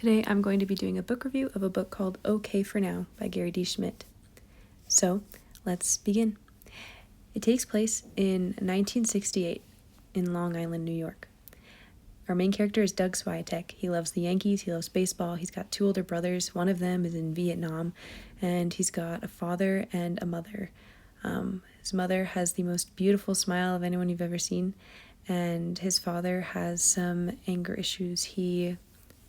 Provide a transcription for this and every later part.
Today I'm going to be doing a book review of a book called Okay for Now by Gary D. Schmidt. So, let's begin. It takes place in 1968 in Long Island, New York. Our main character is Doug Swiatek. He loves the Yankees, he loves baseball, he's got two older brothers, one of them is in Vietnam, and he's got a father and a mother. His mother has the most beautiful smile of anyone you've ever seen, and his father has some anger issues. He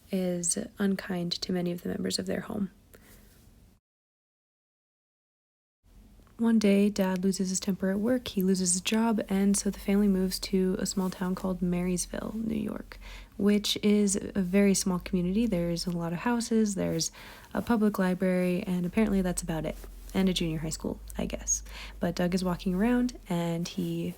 is unkind to many of the members of their home. One day, Dad loses his temper at work, he loses his job, and so the family moves to a small town called Marysville, New York, which is a very small community. There's a lot of houses, there's a public library, and apparently that's about it. And a junior high school, I guess. But Doug is walking around, and he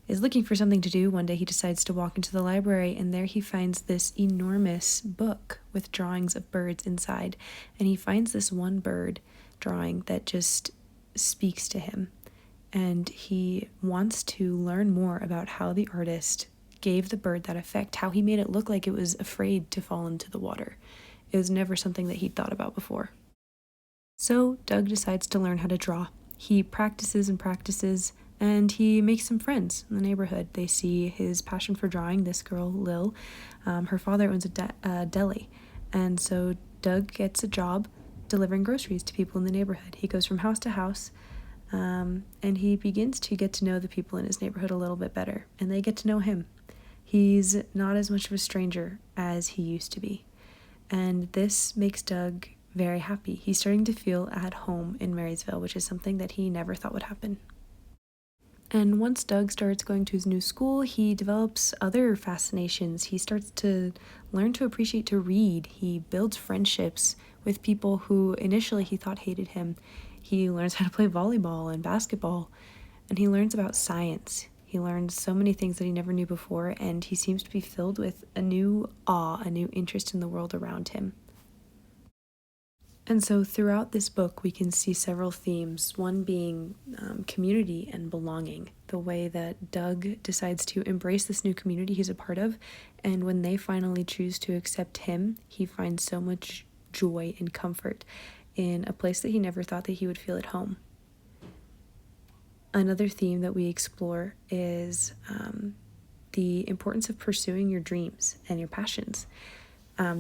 is looking for something to do. One day he decides to walk into the library, and there he finds this enormous book with drawings of birds inside. And he finds this one bird drawing that just speaks to him. And he wants to learn more about how the artist gave the bird that effect, how he made it look like it was afraid to fall into the water. It was never something that he'd thought about before. So Doug decides to learn how to draw. He practices and practices, and he makes some friends in the neighborhood. They see his passion for drawing. This girl, Lil, her father owns a deli, and so Doug gets a job delivering groceries to people in the neighborhood. He goes from house to house, and he begins to get to know the people in his neighborhood a little bit better, and they get to know him. He's not as much of a stranger as he used to be, and this makes Doug very happy. He's starting to feel at home in Marysville, which is something that he never thought would happen. And once Doug starts going to his new school, he develops other fascinations. He starts to learn to appreciate to read. He builds friendships with people who initially he thought hated him. He learns how to play volleyball and basketball, and he learns about science. He learns so many things that he never knew before, and he seems to be filled with a new awe, a new interest in the world around him. And so throughout this book, we can see several themes, one being community and belonging, the way that Doug decides to embrace this new community he's a part of, and when they finally choose to accept him, he finds so much joy and comfort in a place that he never thought that he would feel at home. Another theme that we explore is the importance of pursuing your dreams and your passions.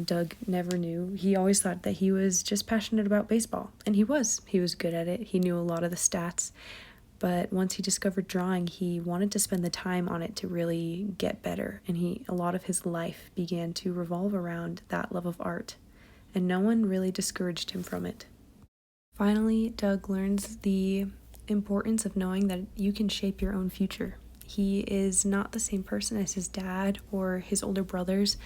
Doug never knew. He always thought that he was just passionate about baseball, and he was. He was good at it. He knew a lot of the stats, but once he discovered drawing, he wanted to spend the time on it to really get better, and a lot of his life began to revolve around that love of art, and no one really discouraged him from it. Finally, Doug learns the importance of knowing that you can shape your own future. He is not the same person as his dad or his older brothers,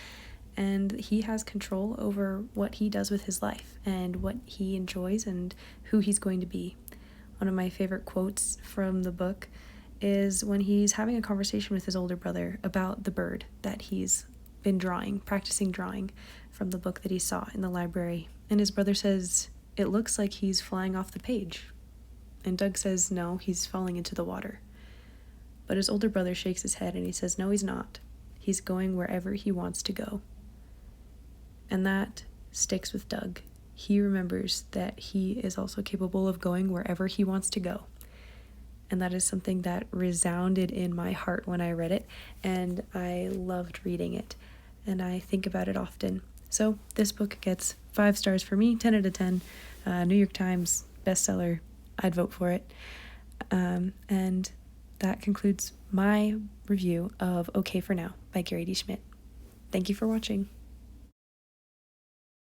and he has control over what he does with his life and what he enjoys and who he's going to be. One of my favorite quotes from the book is when he's having a conversation with his older brother about the bird that he's been practicing drawing from the book that he saw in the library. And his brother says, "It looks like he's flying off the page." And Doug says, "No, he's falling into the water." But his older brother shakes his head and he says, "No, he's not. He's going wherever he wants to go." And that sticks with Doug. He remembers that he is also capable of going wherever he wants to go. And that is something that resounded in my heart when I read it, and I loved reading it, and I think about it often. So this book gets 5 stars for me, 10 out of 10. New York Times bestseller. I'd vote for it. And that concludes my review of Okay for Now by Gary D. Schmidt. Thank you for watching.